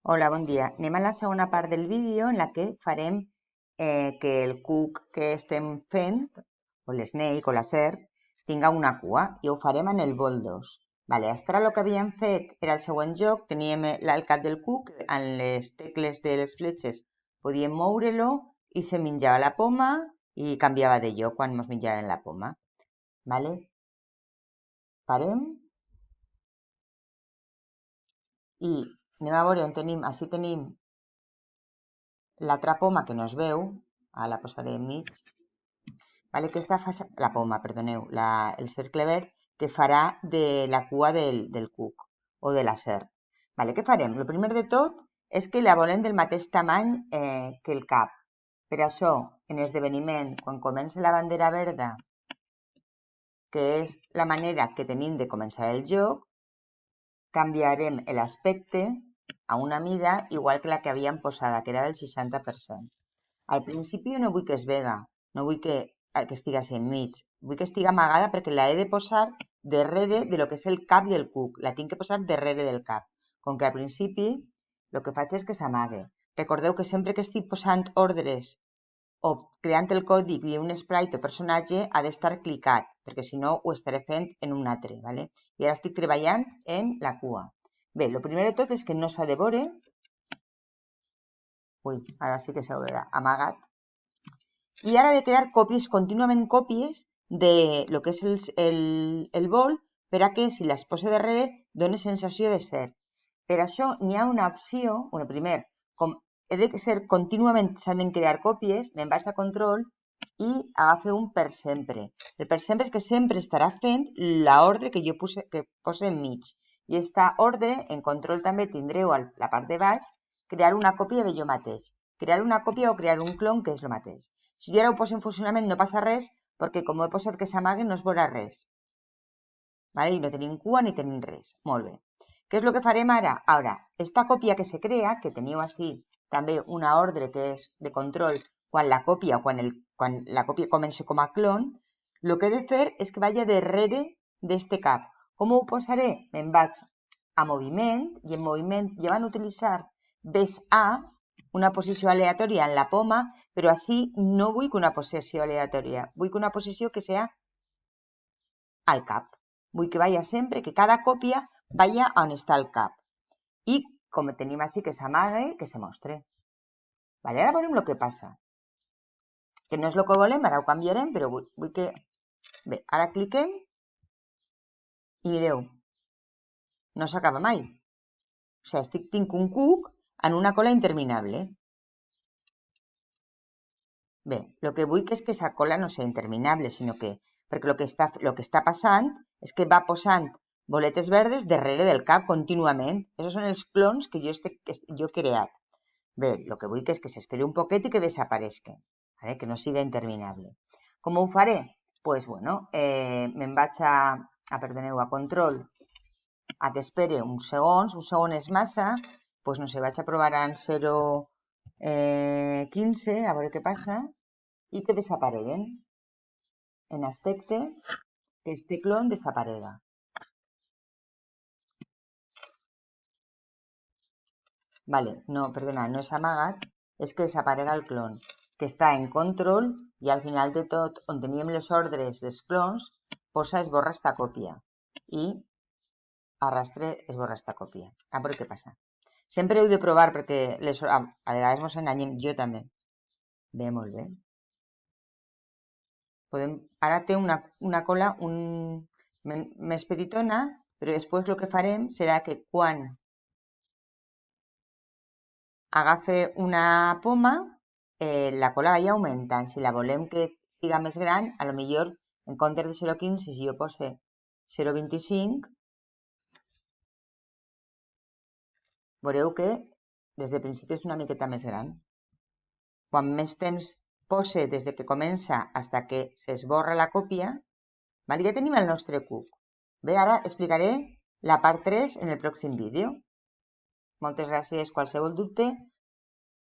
Hola, bon dia. Anem a la segona part del vídeo en la que farem que el cuc que estem fent, o l'snake o la serp, tinga una cua i ho farem en el bol 2. Vale, fins ara el que havíem fet era el següent joc, teníem el cap del cuc, en les tecles de les fletxes podíem moure-lo i se menjava la poma i canviava de lloc quan ens menjaven la poma. Vale? Parem i anem a veure on tenim, així tenim l'altra poma que no es veu, la posaré enmig, vale? Aquesta fa la poma, perdoneu, el cercle verd que farà de la cua del cuc o de la serp. Vale? Què farem? El primer de tot és que la volem del mateix tamany que el cap. Per això, en esdeveniment, quan comença la bandera verda, que és la manera que tenim de començar el joc, canviarem l'aspecte a una mida igual que la que havíem posada, que era del 60%. Al principi no vull que es vega, no vull que estigui enmig, vull que estigui amagada perquè la he de posar darrere de lo que és el cap del cuc, la tinc que posar darrere del cap. Com que al principi el que faig és que s'amague. Recordeu que sempre que estic posant ordres o creant el codi d'un sprite o personatge ha d'estar clicat, perquè si no ho estaré fent en un altre, ¿vale? I ara estic treballant en la cua. Bé, el primer de tot és que no s'ha de veure. Ui, ara sí que s'ha veurà amagat. I ara de crear còpies, contínuament còpies de lo que és el bol, per a que si les posa darrere doni sensació de ser. Per això n'hi ha una opció, bueno, primer, com he de ser contínuament, s'han de crear còpies, me'n vaig a control i agafe un per sempre. El per sempre és que sempre estarà fent l'ordre que jo poso enmig. I aquesta ordre, en control també tindreu a la part de baix, crear una còpia de jo mateix. Crear una còpia o crear un clon, que és el mateix. Si jo ara ho poso en funcionament no passa res, perquè com ho he posat que s'amague no es veurà res. Vale? I no tenim cua ni tenim res. Molt bé. Què és el que farem ara? Ara, esta còpia que se crea, que teniu així també una ordre que és de control quan la còpia comença com a clon, el que he de fer és que vagi darrere d'este cap. Com ho posaré? Me'n vaig a moviment i en moviment ja van utilitzar ves A, una posició aleatòria en la poma, però així no vull que una posició aleatòria, vull que una posició que sea al cap. Vull que vaya sempre, que cada còpia vaya on està el cap. I com tenim així que s'amague, que se mostre. Vale, ara veurem el que passa. Que no és el que volem, ara ho canviarem, però vull que... Bé, ara cliquem i mireu, no s'acaba mai. O sigui, tinc un cuc en una cola interminable. Bé, el que vull és que aquesta cola no sigui interminable, sinó que... Perquè el que està passant és que va posant boletes verdes darrere del cap contínuament. Aquests són els clons que jo he creat. Bé, el que vull és que s'esperi un poquet i que desapareixi, ¿vale? Que no sigui interminable. Com ho faré? Pues bueno, me'n vaig a control, a que espere uns segons, un segon és massa, pues no sé, vaig a provar en 0,15, a veure què passa, i que desapareguen. En aspecte, que este clon desaparega. Vale, no, perdona, no és amagat, és que desaparega el clon, que està en control i al final de tot, on teníem les ordres dels clons, posa esborra esta còpia i arrastre esborra esta còpia. A veure què passa. Sempre heu de provar perquè a vegades ens enganyem, jo també. Bé, molt bé. Ara té una cola més petitona, però després el que farem serà que quan agafe una poma, la cola vaya augmentant. Si la volem que siga més gran, a lo millor en comptes de 0,15, si jo pose 0,25, veureu que des de principi és una miqueta més gran. Quan més temps pose des de que comença fins que s'esborra la còpia, ja tenim el nostre cuc. Bé, ara explicaré la part 3 en el pròxim vídeo. Moltes gràcies. Qualsevol dubte